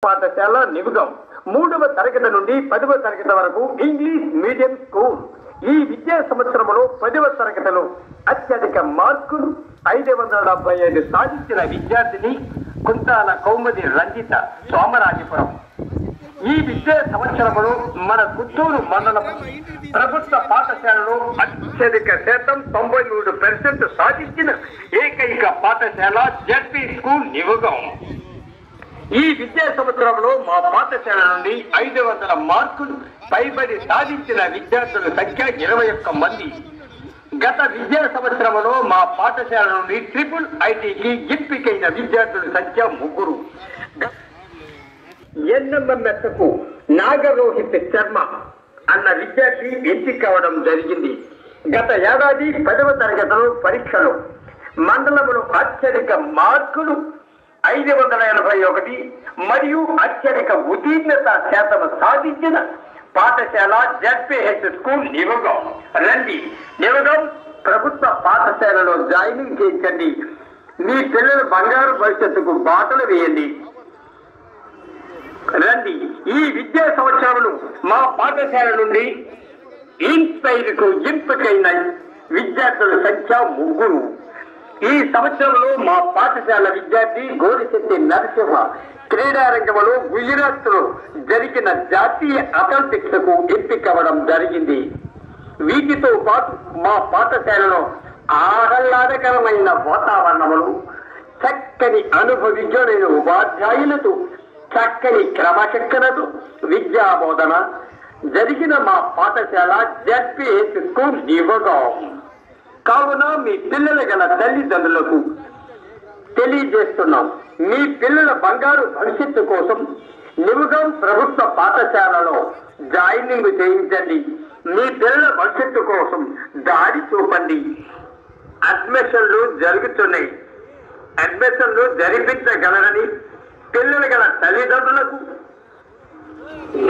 పాఠశాల నిబుగం 3వ తరగతి నుండి 10వ తరగతి వరకు ఇంగ్లీష్ మీడియం స్కూల్. ఈ విద్యా సంవత్సరంలో 10వ తరగతిలో అత్యధిక మార్కులు 575 సాధించిన విద్యార్థిని కుంటాల కౌముది రంజిత సోమరాజపురం. ఈ విద్యా సంవత్సరంలో మన గుంటూరు మండలం ప్రభుత్వ పాఠశాలలో అత్యధిక శాతం 93% సాధించిన ఏకైక పాఠశాల జెడ్పీ స్కూల్ నిబుగం. ఈ విద్యా సంవత్సరంలో మా పాఠశాల నుండి 500 మార్కులు పైబడి సాధించిన విద్యార్థుల సంఖ్య 21 మంది. గత విద్యా సంవత్సరంలో మా పాఠశాల నుండి ట్రిపుల్ ఐటీకి ఎంపికైన విద్యార్థుల సంఖ్య 3. ఎన్ఎంఎంఎస్కు నాగరోహిత్ శర్మ అన్న విద్యార్థి ఎంపిక కావడం జరిగింది. గత ఏడాది 10వ తరగతిలో పరీక్షలో మండలంలో అత్యధిక మార్కులు 581 మరియు అత్యధిక ఉత్తీర్ణత శాతం సాధించిన పాఠశాల జెడ్పీహెచ్ స్కూల్ నిబుగం. రండి, నిబుగం ప్రభుత్వ పాఠశాలలో జాయినింగ్ చేయించండి. మీ పిల్లల బంగారు భవిష్యత్తుకు బాటలు వేయండి. రండి, ఈ విద్యా సంవత్సరంలో మా పాఠశాల నుండి ఇన్స్పైర్ కు ఎంపికైన విద్యార్థుల సంఖ్య 3. ఈ సంవత్సరంలో మా పాఠశాల విద్యార్థి గోరిశెట్టి నరసింహ క్రీడారంగంలో గుజరాత్ లో జరిగిన జాతీయ అథ్లెటిక్స్ కు ఎంపికవడం జరిగింది. వీటితో పాటు మా పాఠశాలలో ఆహ్లాదకరమైన వాతావరణంలో చక్కని అనుభవించలేని ఉపాధ్యాయులతో చక్కని క్రమశిక్షణతో విద్యా బోధన జరిగిన మా పాఠశాల జెడ్పీహెచ్ స్కూల్ నిబుగం. కావున మీ పిల్లల గల తల్లిదండ్రులకు తెలియజేస్తున్నాం, మీ పిల్లల బంగారు భవిష్యత్తు కోసం నిబుగం ప్రభుత్వ పాఠశాలలో జాయినింగ్ చేయించండి. మీ పిల్లల భవిష్యత్తు కోసం దారి చూపండి. అడ్మిషన్లు జరుగుతున్నాయి. అడ్మిషన్లు జరిపించగలరని పిల్లల గల తల్లిదండ్రులకు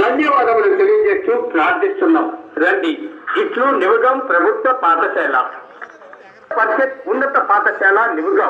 ధన్యవాదములు తెలియజేస్తూ ప్రార్థిస్తున్నాం. రండి, ఇట్లు నిబుగం ప్రభుత్వ పాఠశాల పరిషత్ ఉన్నత పాఠశాల నిబుగం.